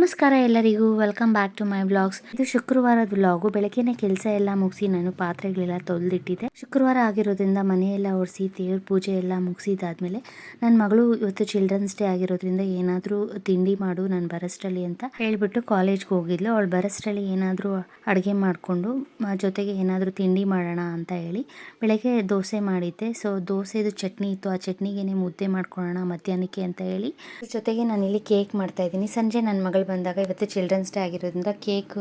ನಮಸ್ಕಾರ ಎಲ್ಲರಿಗೂ, welcome back to my vlogs. ಇದು ಶುಕ್ರವಾರದ ವ್ಲಾಗು. ಬೆಳಗ್ಗೆನೆ ಕೆಲಸ ಎಲ್ಲ ಮುಗಿಸಿ ನಾನು ಪಾತ್ರೆಗಳೆಲ್ಲ ತೊಳೆದಿಟ್ಟಿದ್ದೆ. ಶುಕ್ರವಾರ ಆಗಿರೋದ್ರಿಂದ ಮನೆಯೆಲ್ಲ ಒರೆಸಿ ದೇವ್ರ ಪೂಜೆ ಎಲ್ಲ ಮುಗಿಸಿದಾದ್ಮೇಲೆ ನನ್ನ ಮಗಳು ಇವತ್ತು ಚಿಲ್ಡ್ರನ್ಸ್ ಡೇ ಆಗಿರೋದ್ರಿಂದ ಏನಾದರೂ ತಿಂಡಿ ಮಾಡು ನಾನು ಬರೋಷ್ಟರಲ್ಲಿ ಅಂತ ಹೇಳ್ಬಿಟ್ಟು ಕಾಲೇಜ್ಗೆ ಹೋಗಿದ್ಲು. ಅವಳು ಬರೋಷ್ಟರಲ್ಲಿ ಏನಾದರೂ ಅಡುಗೆ ಮಾಡಿಕೊಂಡು ಜೊತೆಗೆ ಏನಾದರೂ ತಿಂಡಿ ಮಾಡೋಣ ಅಂತ ಹೇಳಿ ಬೆಳಗ್ಗೆ ದೋಸೆ ಮಾಡಿದ್ದೆ. ಸೊ ದೋಸೆದು ಚಟ್ನಿ ಇತ್ತು, ಆ ಚಟ್ನಿಗೇನೆ ಮುದ್ದೆ ಮಾಡ್ಕೊಳ್ಳೋಣ ಮಧ್ಯಾಹ್ನಕ್ಕೆ ಅಂತ ಹೇಳಿ ಜೊತೆಗೆ ನಾನಿಲ್ಲಿ ಕೇಕ್ ಮಾಡ್ತಾ ಇದ್ದೀನಿ. ಸಂಜೆ ನನ್ನ ಮಗಳು ಬಂದಾಗ ಇವತ್ತು ಚಿಲ್ಡ್ರನ್ಸ್ ಡೇ ಆಗಿರೋದ್ರಿಂದ ಕೇಕ್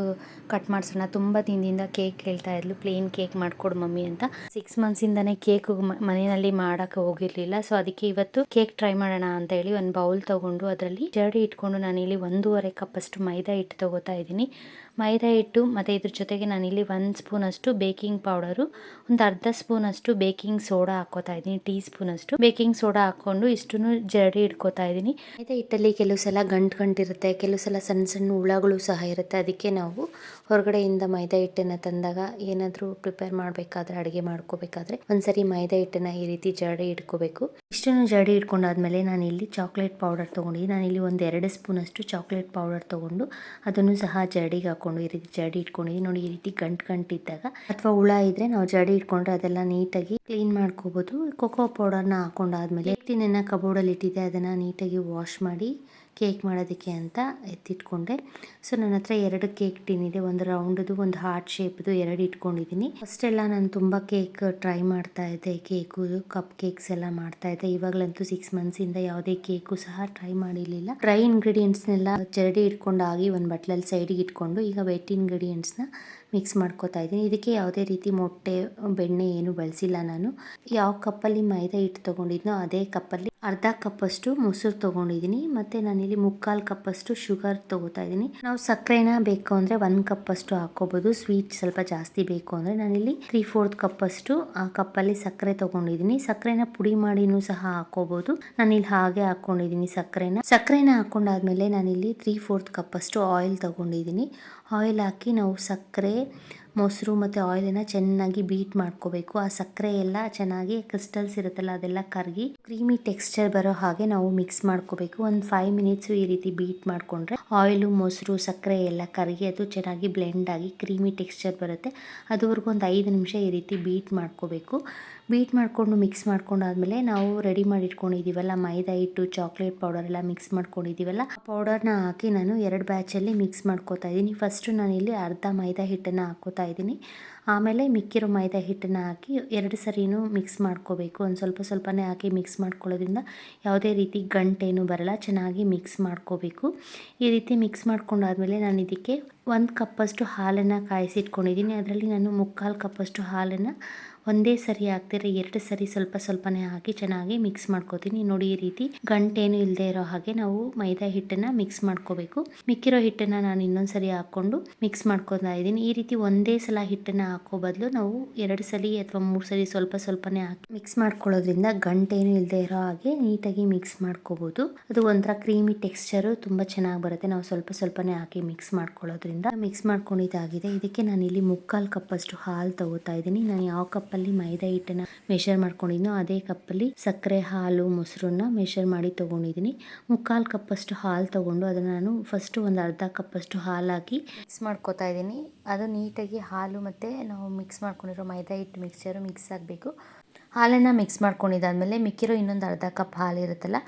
ಕಟ್ ಮಾಡಿಸೋಣ. ತುಂಬ ದಿನದಿಂದ ಕೇಕ್ ಹೇಳ್ತಾ ಇದ್ಲು, ಪ್ಲೇನ್ ಕೇಕ್ ಮಾಡಿಕೊಡು ಮಮ್ಮಿ ಅಂತ. 6 ಮಂತ್ಸಿಂದನೇ ಕೇಕ್ ಮನೆಯಲ್ಲಿ ಮಾಡೋಕ್ಕೆ ಹೋಗಿರಲಿಲ್ಲ. ಸೊ ಅದಕ್ಕೆ ಇವತ್ತು ಕೇಕ್ ಟ್ರೈ ಮಾಡೋಣ ಅಂತ ಹೇಳಿ ಒಂದು ಬೌಲ್ ತೊಗೊಂಡು ಅದರಲ್ಲಿ ಜರಡಿ ಇಟ್ಕೊಂಡು ನಾನಿಲ್ಲಿ 1.5 ಕಪ್ ಅಷ್ಟು ಮೈದಾ ಹಿಟ್ಟು ತೊಗೋತಾ ಇದ್ದೀನಿ. ಮೈದಾ ಹಿಟ್ಟು ಮತ್ತು ಇದ್ರ ಜೊತೆಗೆ ನಾನಿಲ್ಲಿ 1 ಸ್ಪೂನಷ್ಟು ಬೇಕಿಂಗ್ ಪೌಡರು, ಒಂದು ಅರ್ಧ ಸ್ಪೂನಷ್ಟು ಬೇಕಿಂಗ್ ಸೋಡಾ ಹಾಕೋತಾ ಇದ್ದೀನಿ, ಟೀ ಸ್ಪೂನಷ್ಟು ಬೇಕಿಂಗ್ ಸೋಡಾ ಹಾಕ್ಕೊಂಡು ಇಷ್ಟನ್ನು ಜರಡಿ ಇಟ್ಕೋತಾ ಇದ್ದೀನಿ. ಮೈದಾ ಹಿಟ್ಟಲ್ಲಿ ಕೆಲವು ಸಲ ಗಂಟಿರುತ್ತೆ, ಕೆಲವು ಸಲ ಸಣ್ಣ ಸಣ್ಣ ಹುಳಗಳು ಸಹ ಇರುತ್ತೆ. ಅದಕ್ಕೆ ನಾವು ಹೊರಗಡೆಯಿಂದ ಮೈದಾ ಹಿಟ್ಟನ್ನು ತಂದಾಗ ಏನಾದರೂ ಪ್ರಿಪೇರ್ ಮಾಡಬೇಕಾದ್ರೆ, ಅಡುಗೆ ಮಾಡ್ಕೋಬೇಕಾದ್ರೆ ಒಂದ್ಸರಿ ಮೈದಾ ಹಿಟ್ಟನ್ನು ಈ ರೀತಿ ಜರಡಿ ಇಟ್ಕೋಬೇಕು. ಇಷ್ಟನ್ನು ಜರಡಿ ಇಟ್ಕೊಂಡಾದ್ಮೇಲೆ ನಾನಿಲ್ಲಿ ಚಾಕ್ಲೇಟ್ ಪೌಡರ್ ತೊಗೊಂಡಿದ್ದೀನಿ. ನಾನಿಲ್ಲಿ ಒಂದು 2 ಸ್ಪೂನಷ್ಟು ಚಾಕ್ಲೇಟ್ ಪೌಡರ್ ತೊಗೊಂಡು ಅದನ್ನು ಸಹ ಜರಡಿಗೆ ಹಾಕ್ಕೊಂಡು ಈ ರೀತಿ ಜರಡಿ ಇಟ್ಕೊಂಡಿದ್ದೀನಿ. ನೋಡಿ, ಈ ರೀತಿ ಗಂಟಿದ್ದಾಗ ಅಥವಾ ಹುಳ ಇದ್ರೆ ನಾವು ಜರಡಿ ಇಟ್ಕೊಂಡ್ರೆ ಅದೆಲ್ಲ ನೀಟಾಗಿ ಕ್ಲೀನ್ ಮಾಡ್ಕೋಬಹುದು. ಕೊಕೋ ಪೌಡರ್ನ ಹಾಕೊಂಡಾದ್ಮೇಲೆ ಟಿನ್ನ ಕಬೋರ್ಡಲ್ಲಿ ಇಟ್ಟಿದ್ದೆ, ಅದನ್ನು ನೀಟಾಗಿ ವಾಶ್ ಮಾಡಿ ಕೇಕ್ ಮಾಡೋದಕ್ಕೆ ಅಂತ ಎತ್ತಿಟ್ಕೊಂಡೆ. ಸೊ ನನ್ನ ಹತ್ರ 2 ಕೇಕ್ ಟಿನ್ ಇದೆ, ಒಂದು ರೌಂಡ್ದು ಒಂದು ಹಾರ್ಟ್ ಶೇಪ್ದು 2 ಇಟ್ಕೊಂಡಿದ್ದೀನಿ. ಫಸ್ಟ್ ಎಲ್ಲ ನಾನು ತುಂಬ ಕೇಕ್ ಟ್ರೈ ಮಾಡ್ತಾ ಇದ್ದೆ, ಕೇಕು ಕಪ್ ಕೇಕ್ಸ್ ಎಲ್ಲ ಮಾಡ್ತಾ ಇದ್ದೆ. ಇವಾಗಲಂತೂ 6 ಮಂತ್ಸಿಂದ ಯಾವುದೇ ಕೇಕು ಸಹ ಟ್ರೈ ಮಾಡಿರಲಿಲ್ಲ. ಡ್ರೈ ಇಂಗ್ರೀಡಿಯೆಂಟ್ಸ್ನೆಲ್ಲ ಜರಡಿ ಇಟ್ಕೊಂಡಾಗಿ ಒಂದು ಬಟ್ಲಲ್ಲಿ ಸೈಡಿಗೆ ಇಟ್ಕೊಂಡು ಈಗ ವೆಟ್ ಇಂಗ್ರೀಡಿಯೆಂಟ್ಸ್ನ ಮಿಕ್ಸ್ ಮಾಡ್ಕೋತಾ ಇದ್ದೀನಿ. ಇದಕ್ಕೆ ಯಾವುದೇ ರೀತಿ ಮೊಟ್ಟೆ ಬೆಣ್ಣೆ ಏನು ಬಳಸಿಲ್ಲ. ನಾನು ಯಾವ ಕಪ್ಪಲ್ಲಿ ಮೈದಾ ಹಿಟ್ಟು ತೊಗೊಂಡಿದ್ನೋ ಅದೇ ಕಪ್ಪಲ್ಲಿ ಅರ್ಧ ಕಪ್ಪಷ್ಟು ಮೊಸರು ತೊಗೊಂಡಿದ್ದೀನಿ. ಮತ್ತು ನಾನಿಲ್ಲಿ 3/4 ಕಪ್ಪಷ್ಟು ಶುಗರ್ ತೊಗೋತಾ ಇದ್ದೀನಿ. ನಾವು ಸಕ್ಕರೆನ ಬೇಕು ಅಂದರೆ 1 ಕಪ್ಪಷ್ಟು ಹಾಕ್ಕೋಬೋದು, ಸ್ವೀಟ್ ಸ್ವಲ್ಪ ಜಾಸ್ತಿ ಬೇಕು ಅಂದರೆ. ನಾನಿಲ್ಲಿ 3/4 ಕಪ್ಪಷ್ಟು ಆ ಕಪ್ಪಲ್ಲಿ ಸಕ್ಕರೆ ತೊಗೊಂಡಿದ್ದೀನಿ. ಸಕ್ಕರೆನ ಪುಡಿ ಮಾಡಿನೂ ಸಹ ಹಾಕ್ಕೋಬೋದು. ನಾನಿಲ್ಲಿ ಹಾಗೆ ಹಾಕ್ಕೊಂಡಿದ್ದೀನಿ ಸಕ್ಕರೆನ ಹಾಕ್ಕೊಂಡಾದ್ಮೇಲೆ ನಾನಿಲ್ಲಿ 3/4 ಕಪ್ಪಷ್ಟು ಆಯಿಲ್ ತೊಗೊಂಡಿದ್ದೀನಿ. ಆಯಿಲ್ ಹಾಕಿ ನಾವು ಸಕ್ಕರೆ, ಮೊಸರು ಮತ್ತು ಆಯಿಲನ್ನು ಚೆನ್ನಾಗಿ ಬೀಟ್ ಮಾಡ್ಕೋಬೇಕು. ಆ ಸಕ್ಕರೆ ಎಲ್ಲ ಚೆನ್ನಾಗಿ ಕ್ರಿಸ್ಟಲ್ಸ್ ಇರುತ್ತಲ್ಲ ಅದೆಲ್ಲ ಕರಗಿ ಕ್ರೀಮಿ ಟೆಕ್ಸ್ಚರ್ ಬರೋ ಹಾಗೆ ನಾವು ಮಿಕ್ಸ್ ಮಾಡ್ಕೋಬೇಕು. ಒಂದು 5 ಮಿನಿಟ್ಸು ಈ ರೀತಿ ಬೀಟ್ ಮಾಡಿಕೊಂಡ್ರೆ ಆಯಿಲು, ಮೊಸರು, ಸಕ್ಕರೆ ಎಲ್ಲ ಕರಗಿ ಅದು ಚೆನ್ನಾಗಿ ಬ್ಲೆಂಡ್ ಆಗಿ ಕ್ರೀಮಿ ಟೆಕ್ಸ್ಚರ್ ಬರುತ್ತೆ. ಅದುವರೆಗೂ ಒಂದು 5 ನಿಮಿಷ ಈ ರೀತಿ ಬೀಟ್ ಮಾಡ್ಕೋಬೇಕು. ಬೀಟ್ ಮಾಡಿಕೊಂಡು ಮಿಕ್ಸ್ ಮಾಡ್ಕೊಂಡಾದ್ಮೇಲೆ ನಾವು ರೆಡಿ ಮಾಡಿ ಇಟ್ಕೊಂಡಿದ್ದೀವಲ್ಲ ಮೈದಾ ಹಿಟ್ಟು, ಚಾಕ್ಲೇಟ್ ಪೌಡರ್ ಎಲ್ಲ ಮಿಕ್ಸ್ ಮಾಡ್ಕೊಂಡಿದ್ದೀವಲ್ಲ ಆ ಪೌಡರ್ನ ಹಾಕಿ ನಾನು 2 ಬ್ಯಾಚಲ್ಲಿ ಮಿಕ್ಸ್ ಮಾಡ್ಕೋತಾ ಇದ್ದೀನಿ. ಫಸ್ಟು ನಾನಿಲ್ಲಿ ಅರ್ಧ ಮೈದಾ ಹಿಟ್ಟನ್ನು ಹಾಕ್ಕೋತಾ ಇದ್ದೀನಿ. ಆಮೇಲೆ ಮಿಕ್ಕಿರೋ ಮೈದಾ ಹಿಟ್ಟನ್ನು ಹಾಕಿ 2 ಸರಿನೂ ಮಿಕ್ಸ್ ಮಾಡ್ಕೋಬೇಕು. ಒಂದು ಸ್ವಲ್ಪನೇ ಹಾಕಿ ಮಿಕ್ಸ್ ಮಾಡ್ಕೊಳ್ಳೋದ್ರಿಂದ ಯಾವುದೇ ರೀತಿ ಗಂಟೇನು ಬರಲ್ಲ, ಚೆನ್ನಾಗಿ ಮಿಕ್ಸ್ ಮಾಡ್ಕೋಬೇಕು. ಈ ರೀತಿ ಮಿಕ್ಸ್ ಮಾಡ್ಕೊಂಡಾದ್ಮೇಲೆ ನಾನು ಇದಕ್ಕೆ 1 ಕಪ್ಪಷ್ಟು ಹಾಲನ್ನು ಕಾಯಿಸಿಟ್ಕೊಂಡಿದ್ದೀನಿ. ಅದರಲ್ಲಿ ನಾನು 3/4 ಕಪ್ಪಷ್ಟು ಹಾಲನ್ನು ಒಂದೇ ಸರಿ ಹಾಕ್ತಿರ 2 ಸರಿ ಸ್ವಲ್ಪನೇ ಹಾಕಿ ಚೆನ್ನಾಗಿ ಮಿಕ್ಸ್ ಮಾಡ್ಕೋತೀನಿ. ನೋಡಿ, ಈ ರೀತಿ ಗಂಟೇನು ಇಲ್ಲದೆ ಇರೋ ಹಾಗೆ ನಾವು ಮೈದಾ ಹಿಟ್ಟನ್ನು ಮಿಕ್ಸ್ ಮಾಡ್ಕೋಬೇಕು. ಮಿಕ್ಕಿರೋ ಹಿಟ್ಟನ್ನು ನಾನು ಇನ್ನೊಂದು ಸರಿ ಹಾಕ್ಕೊಂಡು ಮಿಕ್ಸ್ ಮಾಡ್ಕೊತಾ ಇದ್ದೀನಿ. ಈ ರೀತಿ ಒಂದೇ ಸಲ ಹಿಟ್ಟನ್ನು ಹಾಕೋ ಬದಲು ನಾವು 2 ಸಲ ಅಥವಾ 3 ಸಲ ಸ್ವಲ್ಪನೇ ಹಾಕಿ ಮಿಕ್ಸ್ ಮಾಡ್ಕೊಳ್ಳೋದ್ರಿಂದ ಗಂಟೇನು ಇಲ್ಲದೆ ಇರೋ ಹಾಗೆ ನೀಟಾಗಿ ಮಿಕ್ಸ್ ಮಾಡ್ಕೋಬಹುದು. ಅದು ಒಂಥರ ಕ್ರೀಮಿ ಟೆಕ್ಸ್ಚರು ತುಂಬ ಚೆನ್ನಾಗಿ ಬರುತ್ತೆ ನಾವು ಸ್ವಲ್ಪನೇ ಹಾಕಿ ಮಿಕ್ಸ್ ಮಾಡ್ಕೊಳ್ಳೋದ್ರಿಂದ. ಮಿಕ್ಸ್ ಮಾಡ್ಕೊಂಡಿದ್ದಾಗಿದೆ. ಇದಕ್ಕೆ ನಾನಿಲ್ಲಿ 3/4 ಕಪ್ಪಷ್ಟು ಹಾಲು ತಗೋತಾ ಇದ್ದೀನಿ. ನಾನು ಯಾವ ಕಪ್ಪಲ್ಲಿ ಮೈದಾ ಹಿಟ್ಟನ್ನು ಮೆಷರ್ ಮಾಡ್ಕೊಂಡಿದ್ನೋ ಅದೇ ಕಪ್ಪಲ್ಲಿ ಸಕ್ಕರೆ, ಹಾಲು, ಮೊಸರನ್ನ ಮೆಷರ್ ಮಾಡಿ ತೊಗೊಂಡಿದ್ದೀನಿ. 3/4 ಕಪ್ಪಷ್ಟು ಹಾಲು ತೊಗೊಂಡು ಅದನ್ನು ನಾನು ಫಸ್ಟು ಒಂದು ಅರ್ಧ ಕಪ್ಪಷ್ಟು ಹಾಲು ಹಾಕಿ ಮಿಕ್ಸ್ ಮಾಡ್ಕೋತಾ ಇದ್ದೀನಿ. ಅದು ನೀಟಾಗಿ ಹಾಲು ಮತ್ತು ನಾವು ಮಿಕ್ಸ್ ಮಾಡ್ಕೊಂಡಿರೋ ಮೈದಾ ಹಿಟ್ಟು ಮಿಕ್ಸ್ಚರು ಮಿಕ್ಸ್ ಆಗಬೇಕು. ಹಾಲನ್ನು ಮಿಕ್ಸ್ ಮಾಡ್ಕೊಂಡಿದ್ದಾದಮೇಲೆ ಮಿಕ್ಕಿರೋ ಇನ್ನೊಂದು ಅರ್ಧ ಕಪ್ ಹಾಲು ಇರುತ್ತಲ್ಲ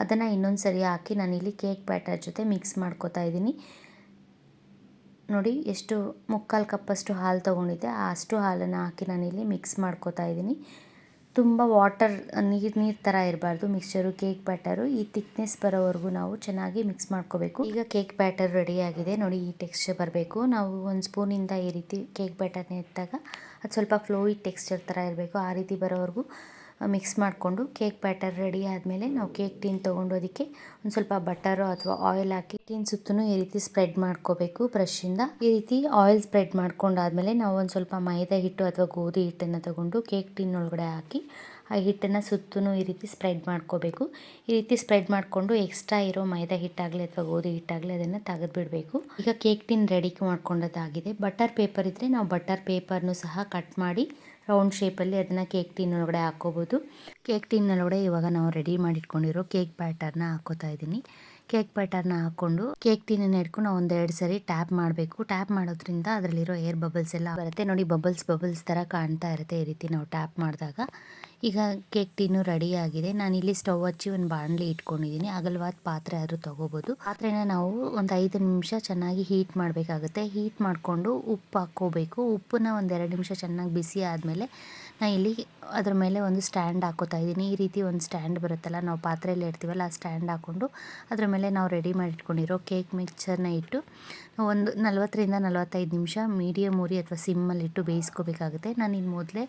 ಅದನ್ನು ಇನ್ನೊಂದು ಸರಿ ಹಾಕಿ ನಾನಿಲ್ಲಿ ಕೇಕ್ ಬ್ಯಾಟರ್ ಜೊತೆ ಮಿಕ್ಸ್ ಮಾಡ್ಕೋತಾ ಇದ್ದೀನಿ. ನೋಡಿ, ಎಷ್ಟು 3/4 ಕಪ್ಪಷ್ಟು ಹಾಲು ತೊಗೊಂಡಿದ್ದೆ ಅಷ್ಟು ಹಾಲನ್ನು ಹಾಕಿ ನಾನಿಲ್ಲಿ ಮಿಕ್ಸ್ ಮಾಡ್ಕೋತಾ ಇದ್ದೀನಿ. ತುಂಬ ವಾಟರ್ ನೀರು ಥರ ಇರಬಾರ್ದು ಮಿಕ್ಸ್ಚರು, ಕೇಕ್ ಬ್ಯಾಟರು ಈ ಥಿಕ್ನೆಸ್ ಬರೋವರೆಗೂ ನಾವು ಚೆನ್ನಾಗಿ ಮಿಕ್ಸ್ ಮಾಡ್ಕೋಬೇಕು. ಈಗ ಕೇಕ್ ಬ್ಯಾಟರ್ ರೆಡಿಯಾಗಿದೆ. ನೋಡಿ, ಈ ಟೆಕ್ಸ್ಚರ್ ಬರಬೇಕು. ನಾವು ಒಂದು ಸ್ಪೂನಿಂದ ಈ ರೀತಿ ಕೇಕ್ ಬ್ಯಾಟರ್ನ ಎತ್ತಾಗ ಅದು ಸ್ವಲ್ಪ ಫ್ಲೋಯಿ ಟೆಕ್ಸ್ಚರ್ ಥರ ಇರಬೇಕು. ಆ ರೀತಿ ಬರೋವರೆಗೂ ಮಿಕ್ಸ್ ಮಾಡಿಕೊಂಡು ಕೇಕ್ ಬ್ಯಾಟರ್ ರೆಡಿ ಆದಮೇಲೆ ನಾವು ಕೇಕ್ ಟಿನ್ ತೊಗೊಂಡು ಅದಕ್ಕೆ ಒಂದು ಸ್ವಲ್ಪ ಬಟರು ಅಥವಾ ಆಯಿಲ್ ಹಾಕಿ ಟಿನ್ ಸುತ್ತಲೂ ಈ ರೀತಿ ಸ್ಪ್ರೆಡ್ ಮಾಡ್ಕೋಬೇಕು ಬ್ರಷಿಂದ. ಈ ರೀತಿ ಆಯಿಲ್ ಸ್ಪ್ರೆಡ್ ಮಾಡ್ಕೊಂಡಾದ್ಮೇಲೆ ನಾವು ಒಂದು ಸ್ವಲ್ಪ ಮೈದಾ ಹಿಟ್ಟು ಅಥವಾ ಗೋಧಿ ಹಿಟ್ಟನ್ನು ತಗೊಂಡು ಕೇಕ್ ಟಿನ್ ಒಳಗಡೆ ಹಾಕಿ ಆ ಹಿಟ್ಟನ್ನು ಸುತ್ತಲೂ ಈ ರೀತಿ ಸ್ಪ್ರೆಡ್ ಮಾಡ್ಕೋಬೇಕು. ಈ ರೀತಿ ಸ್ಪ್ರೆಡ್ ಮಾಡಿಕೊಂಡು ಎಕ್ಸ್ಟ್ರಾ ಇರೋ ಮೈದಾ ಹಿಟ್ಟಾಗಲಿ ಅಥವಾ ಗೋಧಿ ಹಿಟ್ಟಾಗಲಿ ಅದನ್ನು ತೆಗೆದುಬಿಡಬೇಕು. ಈಗ ಕೇಕ್ ಟಿನ್ ರೆಡಿ ಮಾಡ್ಕೊಂಡದ್ದಾಗಿದೆ. ಬಟರ್ ಪೇಪರ್ ಇದ್ದರೆ ನಾವು ಬಟರ್ ಪೇಪರ್ನು ಸಹ ಕಟ್ ಮಾಡಿ ರೌಂಡ್ ಶೇಪಲ್ಲಿ ಅದನ್ನು ಕೇಕ್ ಟಿನ್ ಒಳಗಡೆ ಹಾಕ್ಕೋಬೋದು. ಕೇಕ್ ಟಿನ್ ಒಳಗಡೆ ಇವಾಗ ನಾವು ರೆಡಿ ಮಾಡಿಟ್ಕೊಂಡಿರೋ ಕೇಕ್ ಬ್ಯಾಟರ್ನ ಹಾಕೋತಾ ಇದ್ದೀನಿ. ಕೇಕ್ ಬ್ಯಾಟರ್ನ ಹಾಕ್ಕೊಂಡು ಕೇಕ್ ಟಿನ್ನ ಇಟ್ಕೊಂಡು ನಾವು ಒಂದೆರಡು ಸರಿ ಟ್ಯಾಪ್ ಮಾಡಬೇಕು. ಟ್ಯಾಪ್ ಮಾಡೋದ್ರಿಂದ ಅದರಲ್ಲಿರೋ ಏರ್ ಬಬಲ್ಸ್ ಎಲ್ಲ ಬರುತ್ತೆ ನೋಡಿ, ಬಬಲ್ಸ್ ಥರ ಕಾಣ್ತಾ ಇರುತ್ತೆ ಈ ರೀತಿ ನಾವು ಟ್ಯಾಪ್ ಮಾಡಿದಾಗ. ಈಗ ಕೇಕ್ ಟಿನ್ನು ರೆಡಿ ಆಗಿದೆ. ನಾನಿಲ್ಲಿ ಸ್ಟವ್ ಹಚ್ಚಿ ಒಂದು ಬಾಣಲಿ ಇಟ್ಕೊಂಡಿದ್ದೀನಿ. ಅಗಲವಾದ ಪಾತ್ರೆ ಆದರೂ ತೊಗೋಬೋದು. ಪಾತ್ರೆನ ನಾವು ಒಂದು 5 ನಿಮಿಷ ಚೆನ್ನಾಗಿ ಹೀಟ್ ಮಾಡಬೇಕಾಗುತ್ತೆ. ಹೀಟ್ ಮಾಡಿಕೊಂಡು ಉಪ್ಪು ಹಾಕ್ಕೋಬೇಕು. ಉಪ್ಪನ್ನ ಒಂದು 2 ನಿಮಿಷ ಚೆನ್ನಾಗಿ ಬಿಸಿ ಆದಮೇಲೆ ನಾನು ಇಲ್ಲಿ ಅದ್ರ ಮೇಲೆ ಒಂದು ಸ್ಟ್ಯಾಂಡ್ ಹಾಕೋತಾ ಇದ್ದೀನಿ. ಈ ರೀತಿ ಒಂದು ಸ್ಟ್ಯಾಂಡ್ ಬರುತ್ತಲ್ಲ, ನಾವು ಪಾತ್ರೆಯಲ್ಲಿ ಇಡ್ತೀವಲ್ಲ, ಆ ಸ್ಟ್ಯಾಂಡ್ ಹಾಕ್ಕೊಂಡು ಅದ್ರ ಮೇಲೆ ನಾವು ರೆಡಿ ಮಾಡಿ ಇಟ್ಕೊಂಡಿರೋ ಕೇಕ್ ಮಿಕ್ಸ್ಚರ್ನ ಇಟ್ಟು ಒಂದು 40ರಿಂದ 45 ನಿಮಿಷ ಮೀಡಿಯಮ್ ಉರಿ ಅಥವಾ ಸಿಮ್ಮಲ್ಲಿ ಇಟ್ಟು ಬೇಯಿಸ್ಕೋಬೇಕಾಗುತ್ತೆ. ನಾನು ಇನ್ನು ಮೊದಲೇ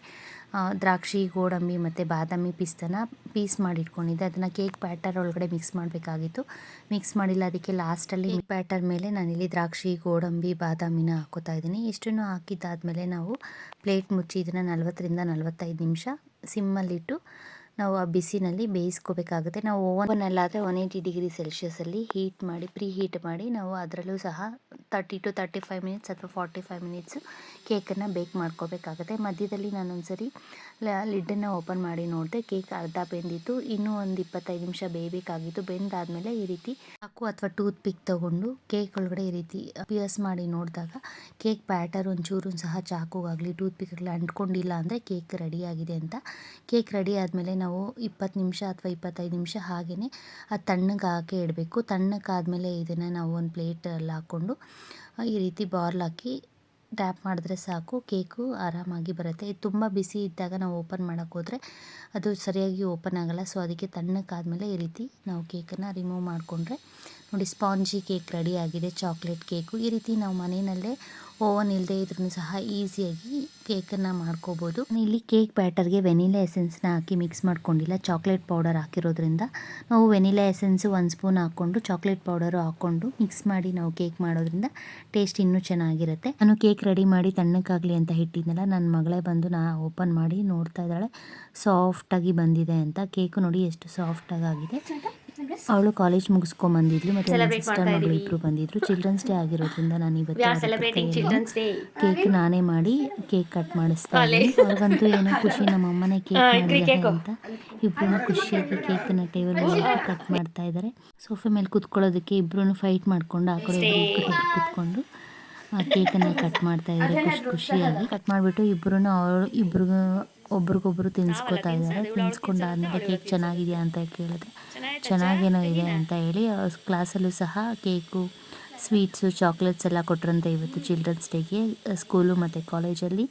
ದ್ರಾಕ್ಷಿ, ಗೋಡಂಬಿ ಮತ್ತು ಬಾದಾಮಿ ಪಿಸ್ತಾನ ಪೀಸ್ ಮಾಡಿ ಇಟ್ಕೊಂಡಿದ್ದೆ. ಅದನ್ನು ಕೇಕ್ ಬ್ಯಾಟರ್ ಒಳಗಡೆ ಮಿಕ್ಸ್ ಮಾಡಬೇಕಾಗಿತ್ತು. ಮಿಕ್ಸ್ ಮಾಡಿಲ್ಲ. ಅದಕ್ಕೆ ಲಾಸ್ಟಲ್ಲಿ ಬ್ಯಾಟರ್ ಮೇಲೆ ನಾನಿಲ್ಲಿ ದ್ರಾಕ್ಷಿ, ಗೋಡಂಬಿ, ಬಾದಾಮಿನ ಹಾಕೋತಾ ಇದ್ದೀನಿ. ಇಷ್ಟನ್ನು ಹಾಕಿದ್ದಾದಮೇಲೆ ನಾವು ಪ್ಲೇಟ್ ಮುಚ್ಚಿ ಇದನ್ನು 40ರಿಂದ 45 ನಿಮಿಷ ಸಿಮ್ಮಲ್ಲಿಟ್ಟು ನಾವು ಆ ಬಿಸಿನಲ್ಲಿ ಬೇಯಿಸ್ಕೋಬೇಕಾಗುತ್ತೆ. ನಾವು ಓವನಲ್ಲಾದರೆ 180 ಡಿಗ್ರಿ ಸೆಲ್ಸಿಯಸಲ್ಲಿ ಹೀಟ್ ಮಾಡಿ ಪ್ರೀ ಹೀಟ್ ಮಾಡಿ ನಾವು ಅದರಲ್ಲೂ ಸಹ 30 to 35 ಮಿನಿಟ್ಸ್ ಅಥವಾ 45 ಮಿನಿಟ್ಸು ಕೇಕನ್ನು ಬೇಕ್ ಮಾಡ್ಕೋಬೇಕಾಗುತ್ತೆ. ಮಧ್ಯದಲ್ಲಿ ನಾನೊಂದ್ಸರಿ ಲಿಡ್ಡನ್ನು ಓಪನ್ ಮಾಡಿ ನೋಡಿದೆ. ಕೇಕ್ ಅರ್ಧ ಬೆಂದಿತ್ತು. ಇನ್ನೂ ಒಂದು 25 ನಿಮಿಷ ಬೇಯಬೇಕಾಗಿತ್ತು. ಬೆಂದಾದಮೇಲೆ ಈ ರೀತಿ ಚಾಕು ಅಥವಾ ಟೂತ್ ಪಿಕ್ ತೊಗೊಂಡು ಕೇಕ್ ಒಳಗಡೆ ಈ ರೀತಿ ಪಿಯರ್ಸ್ ಮಾಡಿ ನೋಡಿದಾಗ ಕೇಕ್ ಬ್ಯಾಟರ್ ಒಂಚೂರು ಸಹ ಚಾಕುಗಾಗಲಿ ಟೂತ್ ಪಿಕ್ಗಾಗಲಿ ಅಂಟ್ಕೊಂಡಿಲ್ಲ ಅಂದರೆ ಕೇಕ್ ರೆಡಿಯಾಗಿದೆ ಅಂತ. ಕೇಕ್ ರೆಡಿ ಆದಮೇಲೆ ನಾವು 20 ನಿಮಿಷ ಅಥವಾ 25 ನಿಮಿಷ ಹಾಗೆಯೇ ಅದು ತಣ್ಣಗೆ ಹಾಕಿ ಇಡಬೇಕು. ತಣ್ಣಕ್ಕಾದಮೇಲೆ ಇದನ್ನು ನಾವು ಒಂದು ಪ್ಲೇಟಲ್ಲಿ ಹಾಕ್ಕೊಂಡು ಈ ರೀತಿ ಬಾರ್ಲ್ ಹಾಕಿ ಟ್ಯಾಪ್ ಮಾಡಿದ್ರೆ ಸಾಕು, ಕೇಕು ಆರಾಮಾಗಿ ಬರುತ್ತೆ. ಇದು ತುಂಬ ಬಿಸಿ ಇದ್ದಾಗ ನಾವು ಓಪನ್ ಮಾಡೋಕ್ಕೆ ಹೋದರೆ ಅದು ಸರಿಯಾಗಿ ಓಪನ್ ಆಗೋಲ್ಲ. ಸೊ ಅದಕ್ಕೆ ತಣ್ಣಕ್ಕಾದಮೇಲೆ ಈ ರೀತಿ ನಾವು ಕೇಕನ್ನು ರಿಮೂವ್ ಮಾಡಿಕೊಂಡ್ರೆ ನೋಡಿ, ಸ್ಪಾಂಜಿ ಕೇಕ್ ರೆಡಿ ಆಗಿದೆ. ಚಾಕ್ಲೇಟ್ ಕೇಕು ಈ ರೀತಿ ನಾವು ಮನೆಯಲ್ಲೇ ಓವನ್ ಇಲ್ಲದೆ ಇದ್ರೂ ಸಹ ಈಸಿಯಾಗಿ ಕೇಕನ್ನು ಮಾಡ್ಕೋಬೋದು. ಇಲ್ಲಿ ಕೇಕ್ ಬ್ಯಾಟರ್ಗೆ ವೆನಿಲಾ ಎಸೆನ್ಸ್ನ ಹಾಕಿ ಮಿಕ್ಸ್ ಮಾಡ್ಕೊಂಡಿಲ್ಲ, ಚಾಕ್ಲೇಟ್ ಪೌಡರ್ ಹಾಕಿರೋದ್ರಿಂದ ನಾವು ವೆನಿಲಾ ಎಸೆನ್ಸು 1 ಸ್ಪೂನ್ ಹಾಕ್ಕೊಂಡು ಚಾಕ್ಲೇಟ್ ಪೌಡರು ಹಾಕ್ಕೊಂಡು ಮಿಕ್ಸ್ ಮಾಡಿ ನಾವು ಕೇಕ್ ಮಾಡೋದ್ರಿಂದ ಟೇಸ್ಟ್ ಇನ್ನೂ ಚೆನ್ನಾಗಿರುತ್ತೆ. ನಾನು ಕೇಕ್ ರೆಡಿ ಮಾಡಿ ತಣ್ಣಕ್ಕಾಗಲಿ ಅಂತ ಇಟ್ಟಿದ್ನಲ್ಲ, ನನ್ನ ಮಗಳೇ ಬಂದು ಓಪನ್ ಮಾಡಿ ನೋಡ್ತಾ ಇದ್ದಾಳೆ ಸಾಫ್ಟಾಗಿ ಬಂದಿದೆ ಅಂತ. ಕೇಕು ನೋಡಿ ಎಷ್ಟು ಸಾಫ್ಟಾಗಿ ಆಗಿದೆ. ಅವಳು ಕಾಲೇಜ್ ಮುಗಿಸ್ಕೊಂಬಂದಿದ್ಲು ಮತ್ತು ನನ್ನ ಸಿಸ್ಟರ್ ಮಗಳು ಇಬ್ಬರು ಬಂದಿದ್ರು. ಚಿಲ್ಡ್ರನ್ಸ್ ಡೇ ಆಗಿರೋದ್ರಿಂದ ನಾನು ಇವತ್ತು ಕೇಕ್ ನಾನೇ ಮಾಡಿ ಕೇಕ್ ಕಟ್ ಮಾಡಿಸ್ತಾ ಇದ್ದೀನಿ. ಅವ್ರಿಗಂತೂ ಏನೋ ಖುಷಿ, ನಮ್ಮಮ್ಮನೇ ಕೇಕ್ ಮಾಡಿದ್ದಾರೆ ಅಂತ. ಇಬ್ಬರೂ ಖುಷಿಯಾಗಿ ಕೇಕನ್ನು ಟೇಬಲ್ ಮೇಲೆ ಇಟ್ಟು ಕಟ್ ಮಾಡ್ತಾ ಇದ್ದಾರೆ. ಸೋಫೆ ಮೇಲೆ ಕುತ್ಕೊಳ್ಳೋದಕ್ಕೆ ಇಬ್ಬರೂ ಫೈಟ್ ಮಾಡ್ಕೊಂಡು ಆ ಕಡೆ ಕುತ್ಕೊಂಡು ಕೇಕನ್ನು ಕಟ್ ಮಾಡ್ತಾ ಇದ್ದಾರೆ ಖುಷಿಯಾಗಿ. ಕಟ್ ಮಾಡಿಬಿಟ್ಟು ಇಬ್ಬರಿಗೂ ಒಬ್ರಿಗೊಬ್ರು ತಿನ್ನಿಸ್ಕೋತಾ ಇದ್ದಾರೆ. ತಿನ್ನಿಸ್ಕೊಂಡಾದ್ಮೇಲೆ ಕೇಕ್ ಚೆನ್ನಾಗಿದೆಯಾ ಅಂತ ಕೇಳಿದ್ರೆ ಚೆನ್ನಾಗೇನೋ ಇದೆ ಅಂತ ಹೇಳಿ ಕ್ಲಾಸಲ್ಲೂ ಸಹ ಕೇಕು, ಸ್ವೀಟ್ಸು, ಚಾಕ್ಲೇಟ್ಸ್ ಎಲ್ಲ ಕೊಟ್ಟರಂತೆ ಇವತ್ತು ಚಿಲ್ಡ್ರನ್ಸ್ ಡೇಗೆ ಸ್ಕೂಲು ಮತ್ತು ಕಾಲೇಜಲ್ಲಿ.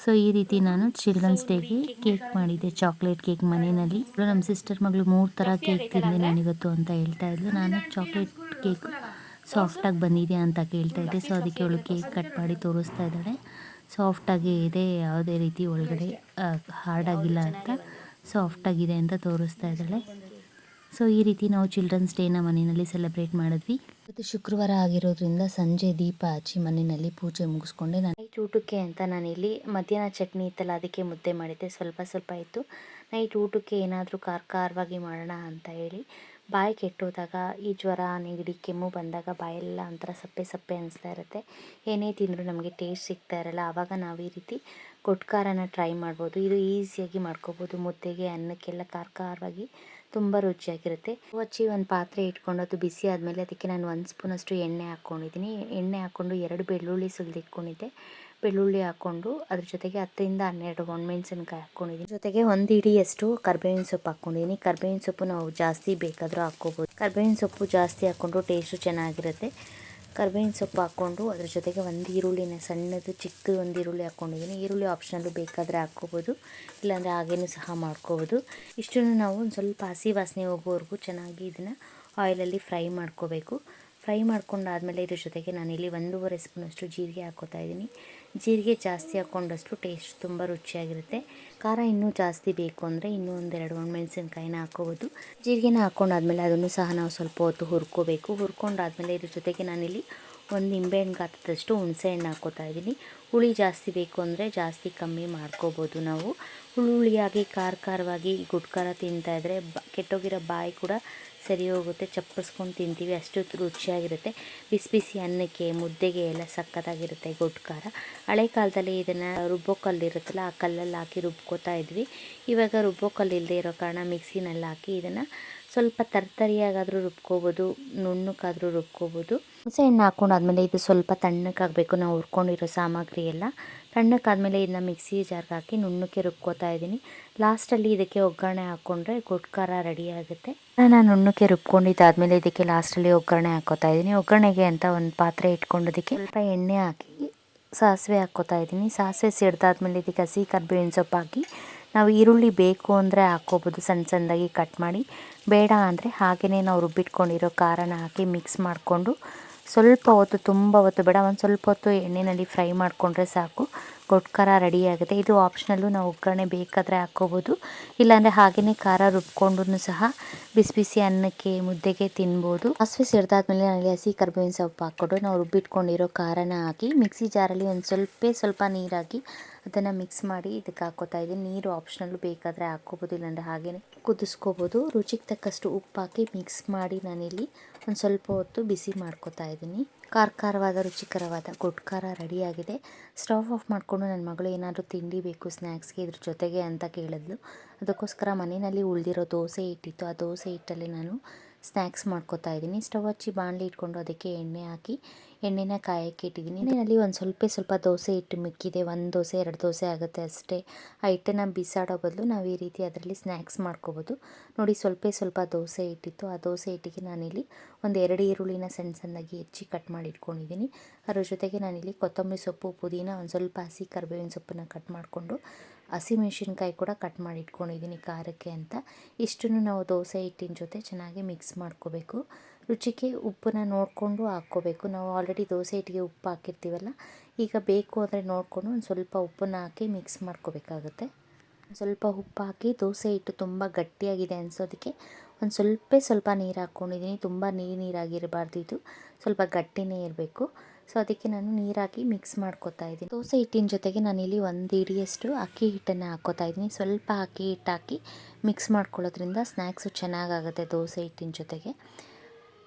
ಸೊ ಈ ರೀತಿ ನಾನು ಚಿಲ್ಡ್ರನ್ಸ್ ಡೇಗೆ ಕೇಕ್ ಮಾಡಿದ್ದೆ, ಚಾಕ್ಲೇಟ್ ಕೇಕ್ ಮನೆಯಲ್ಲಿ. ನಮ್ಮ ಸಿಸ್ಟರ್ ಮಗಳು 3 ಥರ ಕೇಕ್ ತಿಂದೆ ನಾನಿವತ್ತು ಅಂತ ಹೇಳ್ತಾ ಇದ್ಲು. ನಾನು ಚಾಕ್ಲೇಟ್ ಕೇಕ್ ಸಾಫ್ಟಾಗಿ ಬಂದಿದೆ ಅಂತ ಕೇಳ್ತಾ ಇದ್ದೆ. ಸೊ ಅದಕ್ಕೆ ಅವಳು ಕೇಕ್ ಕಟ್ ಮಾಡಿ ತೋರಿಸ್ತಾ ಇದ್ದಾಳೆ. ಸಾಫ್ಟಾಗಿ ಇದೆ, ಯಾವುದೇ ರೀತಿ ಒಳಗಡೆ ಹಾರ್ಡಾಗಿಲ್ಲ ಅಂತ, ಸಾಫ್ಟಾಗಿದೆ ಅಂತ ತೋರಿಸ್ತಾ ಇದ್ದಾಳೆ. ಸೊ ಈ ರೀತಿ ನಾವು ಚಿಲ್ಡ್ರನ್ಸ್ ಡೇನ ಮನೆಯಲ್ಲಿ ಸೆಲೆಬ್ರೇಟ್ ಮಾಡಿದ್ವಿ. ಇವತ್ತು ಶುಕ್ರವಾರ ಆಗಿರೋದ್ರಿಂದ ಸಂಜೆ ದೀಪ ಹಚ್ಚಿ ಮನೆಯಲ್ಲಿ ಪೂಜೆ ಮುಗಿಸ್ಕೊಂಡೆ. ನೈಟ್ ಊಟಕ್ಕೆ ಅಂತ ನಾನಿಲ್ಲಿ ಮಧ್ಯಾಹ್ನ ಚಟ್ನಿ ಇತ್ತಲ್ಲ, ಅದಕ್ಕೆ ಮುದ್ದೆ ಮಾಡಿದ್ದೆ. ಸ್ವಲ್ಪ ಇತ್ತು. ನೈಟ್ ಊಟಕ್ಕೆ ಏನಾದರೂ ಖಾರವಾಗಿ ಮಾಡೋಣ ಅಂತ ಹೇಳಿ, ಬಾಯಿ ಕೆಟ್ಟೋದಾಗ ಈ ಜ್ವರ, ನೆಗಡಿ, ಕೆಮ್ಮು ಬಂದಾಗ ಬಾಯೆಲ್ಲ ಒಂಥರ ಸಪ್ಪೆ ಅನಿಸ್ತಾ ಇರುತ್ತೆ. ಏನೇ ತಿಂದರೂ ನಮಗೆ ಟೇಸ್ಟ್ ಸಿಗ್ತಾ ಇರಲ್ಲ. ಆವಾಗ ನಾವು ಈ ರೀತಿ ಗೊಟ್ಕಾರನ ಟ್ರೈ ಮಾಡ್ಬೋದು. ಇದು ಈಸಿಯಾಗಿ ಮಾಡ್ಕೋಬೋದು. ಮುದ್ದೆಗೆ, ಅನ್ನಕ್ಕೆಲ್ಲ ಖಾರವಾಗಿ ತುಂಬ ರುಚಿಯಾಗಿರುತ್ತೆ. ಹಚ್ಚಿ ಒಂದು ಪಾತ್ರೆ ಇಟ್ಕೊಂಡು ಅದು ಬಿಸಿ ಆದಮೇಲೆ ಅದಕ್ಕೆ ನಾನು 1 ಸ್ಪೂನಷ್ಟು ಎಣ್ಣೆ ಹಾಕ್ಕೊಂಡಿದ್ದೀನಿ. ಎಣ್ಣೆ ಹಾಕ್ಕೊಂಡು 2 ಬೆಳ್ಳುಳ್ಳಿ ಸುಲಿದಿಟ್ಕೊಂಡಿದ್ದೆ. ಬೆಳ್ಳುಳ್ಳಿ ಹಾಕ್ಕೊಂಡು ಅದ್ರ ಜೊತೆಗೆ 10ರಿಂದ 12 ಒಣಮೆಣಸಿನ್ಕಾಯಿ ಹಾಕ್ಕೊಂಡಿದ್ದೀನಿ. ಜೊತೆಗೆ 1 ಹಿಡಿಯಷ್ಟು ಕರ್ಬೇವಿನ ಸೊಪ್ಪು ಹಾಕ್ಕೊಂಡಿದ್ದೀನಿ. ಕರ್ಬೇವಿನ ಸೊಪ್ಪು ನಾವು ಜಾಸ್ತಿ ಬೇಕಾದರೂ ಹಾಕ್ಕೋಬೋದು. ಕರ್ಬೇವಿನ ಸೊಪ್ಪು ಜಾಸ್ತಿ ಹಾಕ್ಕೊಂಡು ಟೇಸ್ಟು ಚೆನ್ನಾಗಿರುತ್ತೆ. ಕರ್ಬೇವಿನ ಸೊಪ್ಪು ಹಾಕ್ಕೊಂಡು ಅದ್ರ ಜೊತೆಗೆ 1 ಈರುಳ್ಳಿನ ಚಿಕ್ಕದು 1 ಈರುಳ್ಳಿ ಹಾಕ್ಕೊಂಡಿದ್ದೀನಿ. ಈರುಳ್ಳಿ ಆಪ್ಷನಲ್ಲು, ಬೇಕಾದರೆ ಹಾಕ್ಕೋಬೋದು, ಇಲ್ಲಾಂದರೆ ಹಾಗೇನೂ ಸಹ ಮಾಡ್ಕೋಬೋದು. ಇಷ್ಟನ್ನು ನಾವು ಒಂದು ಸ್ವಲ್ಪ ಹಸಿ ವಾಸನೆ ಹೋಗೋವರೆಗೂ ಚೆನ್ನಾಗಿ ಇದನ್ನು ಆಯಿಲಲ್ಲಿ ಫ್ರೈ ಮಾಡ್ಕೋಬೇಕು. ಫ್ರೈ ಮಾಡ್ಕೊಂಡಾದಮೇಲೆ ಇದ್ರ ಜೊತೆಗೆ ನಾನಿಲ್ಲಿ 1.5 ಸ್ಪೂನಷ್ಟು ಜೀರಿಗೆ ಹಾಕ್ಕೋತಾ ಇದ್ದೀನಿ. ಜೀರಿಗೆ ಜಾಸ್ತಿ ಹಾಕ್ಕೊಂಡಷ್ಟು ಟೇಸ್ಟ್ ತುಂಬ ರುಚಿಯಾಗಿರುತ್ತೆ. ಖಾರ ಇನ್ನೂ ಜಾಸ್ತಿ ಬೇಕು ಅಂದರೆ ಇನ್ನೂ 1-2 ಒಣಮೆಣಸಿನ್ಕಾಯಿನ ಹಾಕ್ಕೋಬೋದು. ಜೀರಿಗೆನ ಹಾಕ್ಕೊಂಡಾದ್ಮೇಲೆ ಅದನ್ನು ಸಹ ನಾವು ಸ್ವಲ್ಪ ಹೊತ್ತು ಹುರ್ಕೋಬೇಕು. ಹುರ್ಕೊಂಡಾದ್ಮೇಲೆ ಇದ್ರ ಜೊತೆಗೆ ನಾನಿಲ್ಲಿ 1 ನಿಂಬೆಹಣ್ಣು ಗಾತ್ರದಷ್ಟು ಹುಣಸೆಹಣ್ಣು ಹಾಕ್ಕೋತಾ ಇದ್ದೀನಿ. ಹುಳಿ ಜಾಸ್ತಿ ಬೇಕು ಅಂದರೆ ಜಾಸ್ತಿ ಕಮ್ಮಿ ಮಾಡ್ಕೋಬೋದು. ನಾವು ಹುಳಿಯಾಗಿ ಖಾರವಾಗಿ ಗುಡ್ಖಾರ ತಿಂತಾಯಿದ್ರೆ ಕೆಟ್ಟೋಗಿರೋ ಬಾಯಿ ಕೂಡ ಸರಿ ಹೋಗುತ್ತೆ, ಚಪ್ಪರಿಸ್ಕೊಂಡು ತಿಂತೀವಿ, ಅಷ್ಟು ರುಚಿಯಾಗಿರುತ್ತೆ. ಬಿಸಿ ಅನ್ನಕ್ಕೆ, ಮುದ್ದೆಗೆ ಎಲ್ಲ ಸಕ್ಕತ್ತಾಗಿರುತ್ತೆ ಗೊಡ್ಖಾರ. ಹಳೆ ಕಾಲದಲ್ಲಿ ಇದನ್ನು ರುಬ್ಬೋ ಕಲ್ಲು ಇರುತ್ತಲ್ಲ, ಆ ಕಲ್ಲಲ್ಲಿ ಹಾಕಿ ರುಬ್ಕೋತಾ ಇದ್ವಿ. ಇವಾಗ ರುಬ್ಬೋ ಕಲ್ಲು ಇಲ್ಲದೆ ಇರೋ ಕಾರಣ ಮಿಕ್ಸಿನಲ್ಲಿ ಹಾಕಿ ಇದನ್ನು ಸ್ವಲ್ಪ ತರ್ತರಿಯಾಗಾದರೂ ರುಬ್ಕೋಬೋದು, ನುಣ್ಣಕ್ಕಾದರೂ ರುಬ್ಕೋಬೋದು. ಹುಣಸೆ ಹಣ್ಣು ಹಾಕ್ಕೊಂಡಾದ್ಮೇಲೆ ಇದು ಸ್ವಲ್ಪ ತಣ್ಣಕ್ಕಾಗಬೇಕು. ನಾವು ಹುರ್ಕೊಂಡಿರೋ ಸಾಮಗ್ರಿ ಎಲ್ಲ ತಣ್ಣಕ್ಕಾದಮೇಲೆ ಇದನ್ನ ಮಿಕ್ಸಿ ಜಾರ್ಗೆ ಹಾಕಿ ನುಣ್ಣಕ್ಕೆ ರುಬ್ಕೋತಾ ಇದ್ದೀನಿ. ಲಾಸ್ಟಲ್ಲಿ ಇದಕ್ಕೆ ಒಗ್ಗರಣೆ ಹಾಕ್ಕೊಂಡ್ರೆ ಗೊಡ್ಡು ಖಾರ ರೆಡಿ ಆಗುತ್ತೆ. ನಾನು ನುಣ್ಣಕ್ಕೆ ರುಬ್ಕೊಂಡಿದ್ದಾದಮೇಲೆ ಇದಕ್ಕೆ ಲಾಸ್ಟಲ್ಲಿ ಒಗ್ಗರಣೆ ಹಾಕ್ಕೋತಾ ಇದ್ದೀನಿ. ಒಗ್ಗರಣೆಗೆ ಅಂತ ಒಂದು ಪಾತ್ರೆ ಇಟ್ಕೊಂಡೋದಕ್ಕೆ ಸ್ವಲ್ಪ ಎಣ್ಣೆ ಹಾಕಿ ಸಾಸಿವೆ ಹಾಕ್ಕೋತಾ ಇದ್ದೀನಿ. ಸಾಸಿವೆ ಸಿಡ್ದಾದ್ಮೇಲೆ ಇದಕ್ಕೆ ಹಸಿ ಕರಿಬೇವಿನ ಸೊಪ್ಪು ಹಾಕಿ, ನಾವು ಈರುಳ್ಳಿ ಬೇಕು ಅಂದರೆ ಹಾಕ್ಕೋಬೋದು ಸಣ್ಣ ಸಣ್ಣದಾಗಿ ಕಟ್ ಮಾಡಿ, ಬೇಡ ಅಂದರೆ ಹಾಗೆಯೇ ನಾವು ರುಬ್ಬಿಟ್ಕೊಂಡಿರೋ ಖಾರನ ಹಾಕಿ ಮಿಕ್ಸ್ ಮಾಡಿಕೊಂಡು ಸ್ವಲ್ಪ ಹೊತ್ತು, ತುಂಬ ಹೊತ್ತು ಬೇಡ, ಒಂದು ಸ್ವಲ್ಪ ಹೊತ್ತು ಎಣ್ಣೆಯಲ್ಲಿ ಫ್ರೈ ಮಾಡಿಕೊಂಡ್ರೆ ಸಾಕು, ಗೊಡ್ಡು ಖಾರ ರೆಡಿ ಆಗುತ್ತೆ. ಇದು ಆಪ್ಷನಲ್ಲು, ನಾವು ಒಗ್ಗರಣೆ ಬೇಕಾದರೆ ಹಾಕ್ಕೋಬೋದು, ಇಲ್ಲಾಂದರೆ ಹಾಗೆಯೇ ಖಾರ ರುಬ್ಕೊಂಡು ಸಹ ಬಿಸಿ ಬಿಸಿ ಅನ್ನಕ್ಕೆ ಮುದ್ದೆಗೆ ತಿನ್ಬೋದು. ಸಾಸಿವೆ ಸಿಡ್ದಾದ್ಮೇಲೆ ನನಗೆ ಹಸಿ ಕರಿಬೇವಿನ ಸೊಪ್ಪು ಹಾಕ್ಕೊಂಡು ನಾವು ರುಬ್ಬಿಟ್ಕೊಂಡಿರೋ ಖಾರನ ಹಾಕಿ ಮಿಕ್ಸಿ ಜಾರಲ್ಲಿ ಒಂದು ಸ್ವಲ್ಪ ನೀರು ಹಾಕಿ ಅದನ್ನು ಮಿಕ್ಸ್ ಮಾಡಿ ಇದಕ್ಕೆ ಹಾಕ್ಕೋತಾ ಇದ್ದೀನಿ. ನೀರು ಆಪ್ಷನಲ್ಲು, ಬೇಕಾದರೆ ಹಾಕ್ಕೋಬೋದು, ಇಲ್ಲಾಂದರೆ ಹಾಗೆಯೇ ಕುದಿಸ್ಕೋಬೋದು. ರುಚಿಗೆ ತಕ್ಕಷ್ಟು ಉಪ್ಪು ಹಾಕಿ ಮಿಕ್ಸ್ ಮಾಡಿ ನಾನಿಲ್ಲಿ ಒಂದು ಸ್ವಲ್ಪ ಹೊತ್ತು ಬಿಸಿ ಮಾಡ್ಕೋತಾ ಇದ್ದೀನಿ. ಖಾರವಾದ ರುಚಿಕರವಾದ ಗೊಡ್ಡು ಖಾರ ರೆಡಿಯಾಗಿದೆ. ಸ್ಟವ್ ಆಫ್ ಮಾಡಿಕೊಂಡು ನನ್ನ ಮಗಳು ಏನಾದರೂ ತಿಂಡಿ ಬೇಕು ಸ್ನ್ಯಾಕ್ಸ್ಗೆ ಇದ್ರ ಜೊತೆಗೆ ಅಂತ ಕೇಳಿದ್ಲು. ಅದಕ್ಕೋಸ್ಕರ ಮನೆಯಲ್ಲಿ ಉಳಿದಿರೋ ದೋಸೆ ಹಿಟ್ಟಿತ್ತು, ಆ ದೋಸೆ ಹಿಟ್ಟಲ್ಲಿ ನಾನು ಸ್ನ್ಯಾಕ್ಸ್ ಮಾಡ್ಕೋತಾ ಇದ್ದೀನಿ. ಸ್ಟವ್ ಹಚ್ಚಿ ಬಾಣಲಿ ಇಟ್ಕೊಂಡು ಅದಕ್ಕೆ ಎಣ್ಣೆ ಹಾಕಿ ಎಣ್ಣೆನ ಕಾಯಕ್ಕೆ ಇಟ್ಟಿದ್ದೀನಿ. ಎಣ್ಣೆಯಲ್ಲಿ ಒಂದು ಸ್ವಲ್ಪ ದೋಸೆ ಹಿಟ್ಟು ಮಿಕ್ಕಿದೆ, 1 ದೋಸೆ 2 ದೋಸೆ ಆಗುತ್ತೆ ಅಷ್ಟೇ. ಆ ಹಿಟ್ಟನ್ನು ಬಿಸಾಡೋ ಬದಲು ನಾವು ಈ ರೀತಿ ಅದರಲ್ಲಿ ಸ್ನ್ಯಾಕ್ಸ್ ಮಾಡ್ಕೋಬೋದು. ನೋಡಿ, ಸ್ವಲ್ಪ ದೋಸೆ ಹಿಟ್ಟಿತ್ತು, ಆ ದೋಸೆ ಹಿಟ್ಟಿಗೆ ನಾನಿಲ್ಲಿ ಒಂದು 2 ಈರುಳ್ಳಿನ ಸಣ್ಣದಾಗಿ ಹೆಚ್ಚಿ ಕಟ್ ಮಾಡಿ ಇಟ್ಕೊಂಡಿದ್ದೀನಿ. ಅದ್ರ ಜೊತೆಗೆ ನಾನಿಲ್ಲಿ ಕೊತ್ತಂಬರಿ ಸೊಪ್ಪು, ಪುದೀನ, ಒಂದು ಸ್ವಲ್ಪ ಹಸಿ ಕರಿಬೇವಿನ ಸೊಪ್ಪನ್ನು ಕಟ್ ಮಾಡಿಕೊಂಡು ಹಸಿಮೆಣ್ಸಿನ್ಕಾಯಿ ಕೂಡ ಕಟ್ ಮಾಡಿ ಇಟ್ಕೊಂಡಿದ್ದೀನಿ ಖಾರಕ್ಕೆ ಅಂತ. ಇಷ್ಟನ್ನು ನಾವು ದೋಸೆ ಹಿಟ್ಟಿನ ಜೊತೆ ಚೆನ್ನಾಗಿ ಮಿಕ್ಸ್ ಮಾಡ್ಕೋಬೇಕು. ರುಚಿಗೆ ಉಪ್ಪನ್ನ ನೋಡಿಕೊಂಡು ಹಾಕ್ಕೋಬೇಕು. ನಾವು ಆಲ್ರೆಡಿ ದೋಸೆ ಹಿಟ್ಟಿಗೆ ಉಪ್ಪು ಹಾಕಿರ್ತೀವಲ್ಲ, ಈಗ ಬೇಕು ಅಂದರೆ ನೋಡಿಕೊಂಡು ಒಂದು ಸ್ವಲ್ಪ ಉಪ್ಪನ್ನು ಹಾಕಿ ಮಿಕ್ಸ್ ಮಾಡ್ಕೋಬೇಕಾಗುತ್ತೆ. ಸ್ವಲ್ಪ ಉಪ್ಪು ಹಾಕಿ ದೋಸೆ ಹಿಟ್ಟು ತುಂಬ ಗಟ್ಟಿಯಾಗಿದೆ ಅನಿಸೋದಕ್ಕೆ ಒಂದು ಸ್ವಲ್ಪ ನೀರು ಹಾಕ್ಕೊಂಡಿದ್ದೀನಿ. ತುಂಬ ನೀರಾಗಿರಬಾರ್ದು, ಇದು ಸ್ವಲ್ಪ ಗಟ್ಟಿನೇ ಇರಬೇಕು. ಸೊ ಅದಕ್ಕೆ ನಾನು ನೀರು ಹಾಕಿ ಮಿಕ್ಸ್ ಮಾಡ್ಕೋತಾ ಇದ್ದೀನಿ. ದೋಸೆ ಹಿಟ್ಟಿನ ಜೊತೆಗೆ ನಾನಿಲ್ಲಿ 1 ಹಿಡಿಯಷ್ಟು ಅಕ್ಕಿ ಹಿಟ್ಟನ್ನು ಹಾಕ್ಕೋತಾ ಇದ್ದೀನಿ. ಸ್ವಲ್ಪ ಅಕ್ಕಿ ಹಿಟ್ಟು ಹಾಕಿ ಮಿಕ್ಸ್ ಮಾಡ್ಕೊಳ್ಳೋದ್ರಿಂದ ಸ್ನ್ಯಾಕ್ಸು ಚೆನ್ನಾಗಾಗುತ್ತೆ. ದೋಸೆ ಹಿಟ್ಟಿನ ಜೊತೆಗೆ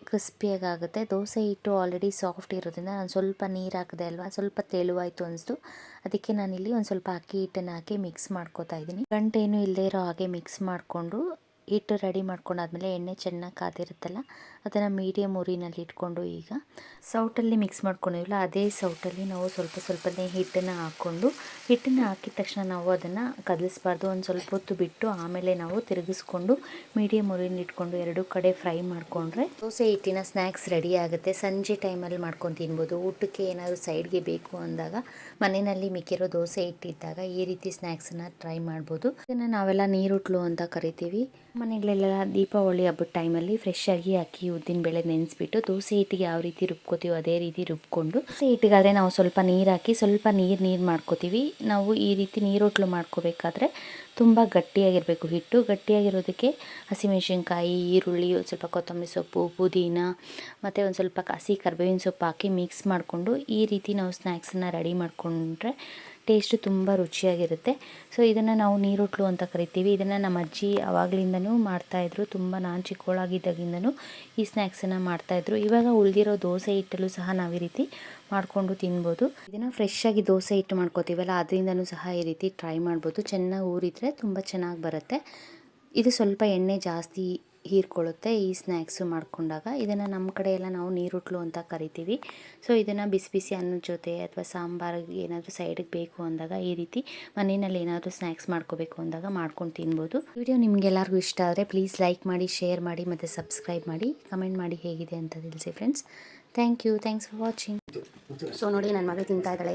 ಕ್ರಿಸ್ಪಿಯಾಗುತ್ತೆ. ದೋಸೆ ಹಿಟ್ಟು ಆಲ್ರೆಡಿ ಸಾಫ್ಟ್ ಇರೋದ್ರಿಂದ ನಾನು ಸ್ವಲ್ಪ ನೀರು ಹಾಕಿದೆ ಅಲ್ವಾ, ಸ್ವಲ್ಪ ತೆಳುವಾಯಿತು ಅನಿಸ್ತು. ಅದಕ್ಕೆ ನಾನಿಲ್ಲಿ ಒಂದು ಸ್ವಲ್ಪ ಅಕ್ಕಿ ಹಿಟ್ಟನ್ನು ಹಾಕಿ ಮಿಕ್ಸ್ ಮಾಡ್ಕೋತಾ ಇದ್ದೀನಿ. ಗಂಟೇನು ಇಲ್ಲದೇ ಇರೋ ಹಾಗೆ ಮಿಕ್ಸ್ ಮಾಡಿಕೊಂಡು ಹಿಟ್ಟು ರೆಡಿ ಮಾಡ್ಕೊಂಡಾದ್ಮೇಲೆ ಎಣ್ಣೆ ಚೆನ್ನಾಗಿ ಕಾದಿರುತ್ತಲ್ಲ, ಅದನ್ನು ಮೀಡಿಯಮ್ ಉರಿನಲ್ಲಿ ಇಟ್ಕೊಂಡು ಈಗ ಸೌಟಲ್ಲಿ ಮಿಕ್ಸ್ ಮಾಡ್ಕೊಂಡಿವಲ್ಲ, ಅದೇ ಸೌಟಲ್ಲಿ ನಾವು ಸ್ವಲ್ಪನೇ ಹಿಟ್ಟನ್ನು ಹಾಕಿದ ತಕ್ಷಣ ನಾವು ಅದನ್ನು ಕದಲಿಸ್ಬಾರ್ದು. ಒಂದು ಸ್ವಲ್ಪ ಹೊತ್ತು ಬಿಟ್ಟು ಆಮೇಲೆ ನಾವು ತಿರುಗಿಸ್ಕೊಂಡು ಮೀಡಿಯಮ್ ಉರಿನಲ್ಲಿ ಇಟ್ಕೊಂಡು 2 ಕಡೆ ಫ್ರೈ ಮಾಡಿಕೊಂಡ್ರೆ ದೋಸೆ ಹಿಟ್ಟಿನ ಸ್ನ್ಯಾಕ್ಸ್ ರೆಡಿ ಆಗುತ್ತೆ. ಸಂಜೆ ಟೈಮಲ್ಲಿ ಮಾಡ್ಕೊಂಡು ತಿನ್ಬೋದು. ಊಟಕ್ಕೆ ಏನಾದರೂ ಸೈಡ್ಗೆ ಬೇಕು ಅಂದಾಗ ಮನೆಯಲ್ಲಿ ಮಿಕ್ಕಿರೋ ದೋಸೆ ಹಿಟ್ಟಿದ್ದಾಗ ಈ ರೀತಿ ಸ್ನ್ಯಾಕ್ಸನ್ನು ಟ್ರೈ ಮಾಡ್ಬೋದು. ಇದನ್ನು ನಾವೆಲ್ಲ ನೀರುಟ್ಲು ಅಂತ ಕರಿತೀವಿ. ಮನೆಗಳೆಲ್ಲ ದೀಪಾವಳಿ ಹಬ್ಬದ ಟೈಮಲ್ಲಿ ಫ್ರೆಶ್ ಆಗಿ ಅಕ್ಕಿ ಉದ್ದಿನಬೇಳೆ ನೆನೆಸ್ಬಿಟ್ಟು ದೋಸೆ ಹಿಟ್ಟಿಗೆ ಯಾವ ರೀತಿ ರುಬ್ಕೋತೀವೋ ಅದೇ ರೀತಿ ರುಬ್ಕೊಂಡು, ದೋಸೆ ಹಿಟ್ಟಿಗಾದರೆ ನಾವು ಸ್ವಲ್ಪ ನೀರು ಹಾಕಿ ಸ್ವಲ್ಪ ನೀರು ಮಾಡ್ಕೋತೀವಿ. ನಾವು ಈ ರೀತಿ ನೀರೊಟ್ಲು ಮಾಡ್ಕೋಬೇಕಾದ್ರೆ ತುಂಬ ಗಟ್ಟಿಯಾಗಿರಬೇಕು ಹಿಟ್ಟು. ಗಟ್ಟಿಯಾಗಿರೋದಕ್ಕೆ ಹಸಿಮೆಣಸಿನ್ಕಾಯಿ, ಈರುಳ್ಳಿ, ಒಂದು ಸ್ವಲ್ಪ ಕೊತ್ತಂಬರಿ ಸೊಪ್ಪು, ಪುದೀನ ಮತ್ತು ಒಂದು ಸ್ವಲ್ಪ ಹಸಿ ಕರಿಬೇವಿನ ಸೊಪ್ಪು ಹಾಕಿ ಮಿಕ್ಸ್ ಮಾಡಿಕೊಂಡು ಈ ರೀತಿ ನಾವು ಸ್ನ್ಯಾಕ್ಸನ್ನು ರೆಡಿ ಮಾಡಿಕೊಂಡ್ರೆ ಟೇಸ್ಟು ತುಂಬ ರುಚಿಯಾಗಿರುತ್ತೆ. ಸೊ ಇದನ್ನು ನಾವು ನೀರೊಟ್ಲು ಅಂತ ಕರಿತೀವಿ. ಇದನ್ನು ನಮ್ಮ ಅಜ್ಜಿ ಆವಾಗಲಿಂದನೂ ಮಾಡ್ತಾಯಿದ್ರು. ತುಂಬ ನಾನು ಚಿಕ್ಕವಳಾಗಿದ್ದಾಗಿಂದನೂ ಈ ಸ್ನ್ಯಾಕ್ಸನ್ನು ಮಾಡ್ತಾಯಿದ್ರು. ಇವಾಗ ಉಳಿದಿರೋ ದೋಸೆ ಹಿಟ್ಟಲ್ಲೂ ಸಹ ನಾವು ಈ ರೀತಿ ಮಾಡಿಕೊಂಡು ತಿನ್ಬೋದು. ಇದನ್ನು ಫ್ರೆಶ್ ಆಗಿ ದೋಸೆ ಹಿಟ್ಟು ಮಾಡ್ಕೋತೀವಲ್ಲ, ಅದರಿಂದನೂ ಸಹ ಈ ರೀತಿ ಟ್ರೈ ಮಾಡ್ಬೋದು. ಚೆನ್ನಾಗಿ ಊರಿದರೆ ತುಂಬ ಚೆನ್ನಾಗಿ ಬರುತ್ತೆ. ಇದು ಸ್ವಲ್ಪ ಎಣ್ಣೆ ಜಾಸ್ತಿ ಹೀರ್ಕೊಳ್ಳುತ್ತೆ ಈ ಸ್ನ್ಯಾಕ್ಸು ಮಾಡ್ಕೊಂಡಾಗ. ಇದನ್ನು ನಮ್ಮ ಕಡೆ ಎಲ್ಲ ನಾವು ನೀರುಟ್ಲು ಅಂತ ಕರಿತೀವಿ. ಸೊ ಇದನ್ನು ಬಿಸಿ ಬಿಸಿ ಅನ್ನದ ಜೊತೆ ಅಥವಾ ಸಾಂಬಾರಿಗೆ ಏನಾದರೂ ಸೈಡಿಗೆ ಬೇಕು ಅಂದಾಗ ಈ ರೀತಿ ಮನೆಯಲ್ಲಿ ಏನಾದರೂ ಸ್ನ್ಯಾಕ್ಸ್ ಮಾಡ್ಕೋಬೇಕು ಅಂದಾಗ ಮಾಡ್ಕೊಂಡು ತಿನ್ಬೋದು. ವಿಡಿಯೋ ನಿಮಗೆಲ್ಲರಿಗೂ ಇಷ್ಟ ಆದರೆ ಪ್ಲೀಸ್ ಲೈಕ್ ಮಾಡಿ, ಶೇರ್ ಮಾಡಿ ಮತ್ತು ಸಬ್ಸ್ಕ್ರೈಬ್ ಮಾಡಿ. ಕಮೆಂಟ್ ಮಾಡಿ ಹೇಗಿದೆ ಅಂತ ತಿಳಿಸಿ friends. Thanks for watching. So ನೋಡಿ, ನನ್ನ ಮಗಳು ತಿಂತಾ ಇದ್ದಾಳೆ.